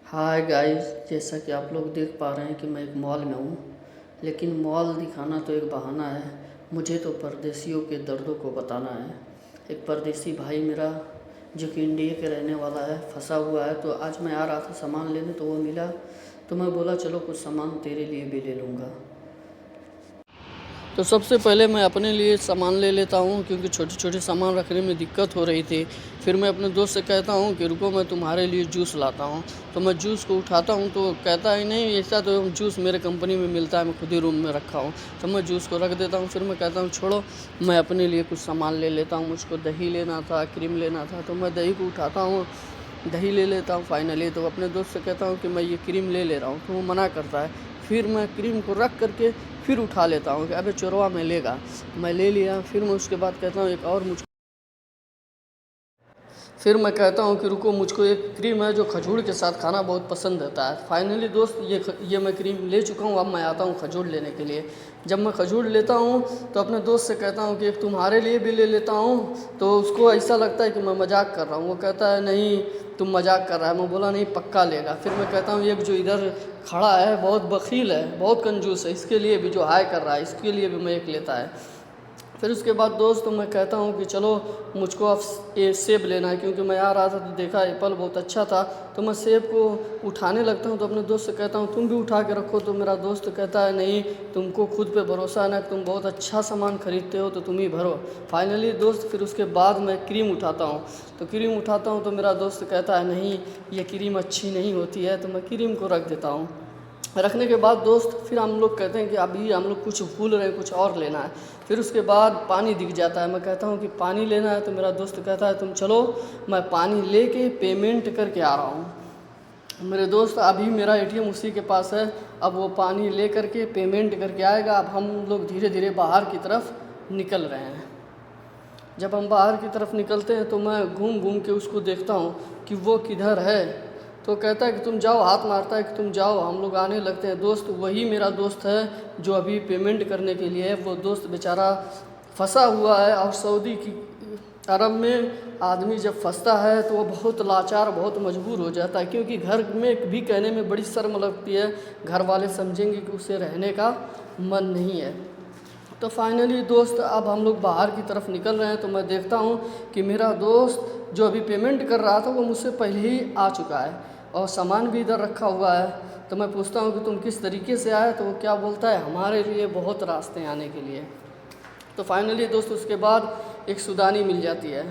Hi guys, जैसा कि आप लोग देख पा रहे हैं कि मैं एक मॉल में हूँ। लेकिन मॉल दिखाना तो एक बहाना है, मुझे तो परदेशियों के दर्दों को बताना है। एक परदेसी भाई मेरा जो कि इंडिया के रहने वाला है, फंसा हुआ है। तो आज मैं आ रहा था सामान लेने, तो वो मिला, तो मैं बोला चलो कुछ सामान तेरे लिए भी ले लूँगा। तो सबसे पहले मैं अपने लिए सामान ले लेता हूँ, क्योंकि छोटे छोटे सामान रखने में दिक्कत हो रही थी। फिर मैं अपने दोस्त से कहता हूँ कि रुको मैं तुम्हारे लिए जूस लाता हूँ। तो मैं जूस को उठाता हूँ तो कहता है नहीं, ऐसा तो जूस मेरे कंपनी में मिलता है, मैं खुद ही रूम में रखा हूँ। तो मैं जूस को रख देता हूँ। फिर मैं कहता हूँ छोड़ो, मैं अपने लिए कुछ सामान ले लेता हूँ। मुझको दही लेना था, क्रीम लेना था, तो मैं दही को उठाता हूँ, दही ले लेता हूँ फाइनली। तो अपने दोस्त से कहता हूँ कि मैं ये क्रीम ले रहा हूँ, तो वो मना करता है। फिर मैं क्रीम को रख करके फिर उठा लेता हूँ कि अबे चोरवा मैं लेगा। मैं ले लिया। फिर मैं उसके बाद कहता हूँ एक और फिर मैं कहता हूँ कि रुको, मुझको एक क्रीम है जो खजूर के साथ खाना बहुत पसंद आता है। फाइनली दोस्त ये मैं क्रीम ले चुका हूँ। अब मैं आता हूँ खजूर लेने के लिए। जब मैं खजूर लेता हूँ तो अपने दोस्त से कहता हूँ कि एक तुम्हारे लिए भी ले लेता हूँ। तो उसको ऐसा लगता है कि मैं मजाक कर रहा हूँ। वो कहता है नहीं, तुम मजाक कर रहा है। मैं बोला नहीं, पक्का लेगा। फिर मैं कहता हूँ एक जो इधर खड़ा है बहुत बखील है, बहुत कंजूस है, इसके लिए भी जो हाय कर रहा है, इसके लिए भी मैं एक लेता है। फिर उसके बाद दोस्त मैं कहता हूँ कि चलो मुझको अब ये सेब लेना है, क्योंकि मैं आ रहा था तो देखा एप्पल बहुत अच्छा था। तो मैं सेब को उठाने लगता हूँ। तो अपने दोस्त से कहता हूँ तुम भी उठा के रखो। तो मेरा दोस्त कहता है नहीं, तुमको खुद पे भरोसा है ना, तुम बहुत अच्छा सामान खरीदते हो, तो तुम ही भरो। फाइनली दोस्त फिर उसके बाद मैं क्रीम उठाता हूँ। तो क्रीम उठाता हूँ तो मेरा दोस्त कहता है नहीं, ये क्रीम अच्छी नहीं होती है। तो मैं क्रीम को रख देता हूँ। रखने के बाद दोस्त फिर हम लोग कहते हैं कि अभी हम लोग कुछ भूल रहे हैं, कुछ और लेना है। फिर उसके बाद पानी दिख जाता है। मैं कहता हूँ कि पानी लेना है। तो मेरा दोस्त कहता है तुम चलो, मैं पानी लेके पेमेंट करके आ रहा हूँ। मेरे दोस्त अभी मेरा एटीएम उसी के पास है। अब वो पानी ले करके पेमेंट करके आएगा। अब हम लोग धीरे धीरे बाहर की तरफ निकल रहे हैं। जब हम बाहर की तरफ निकलते हैं तो मैं घूम घूम के उसको देखता हूँ कि वो किधर है। तो कहता है कि तुम जाओ, हाथ मारता है कि तुम जाओ। हम लोग आने लगते हैं। दोस्त वही मेरा दोस्त है जो अभी पेमेंट करने के लिए है। वो दोस्त बेचारा फंसा हुआ है। और सऊदी की अरब में आदमी जब फंसता है तो वो बहुत लाचार, बहुत मजबूर हो जाता है, क्योंकि घर में भी कहने में बड़ी शर्म लगती है। घर वाले समझेंगे कि उसे रहने का मन नहीं है। तो फाइनली दोस्त अब हम लोग बाहर की तरफ निकल रहे हैं। तो मैं देखता हूँ कि मेरा दोस्त जो अभी पेमेंट कर रहा था वो मुझसे पहले ही आ चुका है, और सामान भी इधर रखा हुआ है। तो मैं पूछता हूँ कि तुम किस तरीके से आए। तो वो क्या बोलता है, हमारे लिए बहुत रास्ते आने के लिए। तो फाइनली दोस्त उसके बाद एक सूडानी मिल जाती है।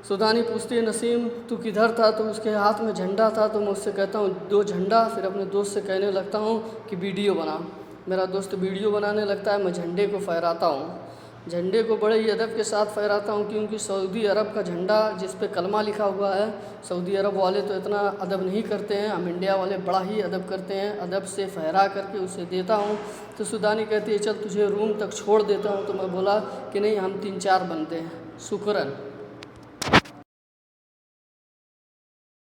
सूडानी पूछती है नसीम तू किधर था। तो उसके हाथ में झंडा था। तो मैं उससे कहता हूँ दो झंडा। फिर अपने दोस्त से कहने लगता हूँ कि वीडियो बना। मेरा दोस्त वीडियो बनाने लगता है। मैं झंडे को फहराता हूँ। झंडे को बड़े ही अदब के साथ फहराता हूँ, क्योंकि सऊदी अरब का झंडा जिस पे कलमा लिखा हुआ है, सऊदी अरब वाले तो इतना अदब नहीं करते हैं, हम इंडिया वाले बड़ा ही अदब करते हैं। अदब से फहरा करके उसे देता हूँ। तो सूडानी कहती है चल तुझे रूम तक छोड़ देता हूँ। तो मैं बोला कि नहीं, हम 3-4 बनते हैं, शुक्रन।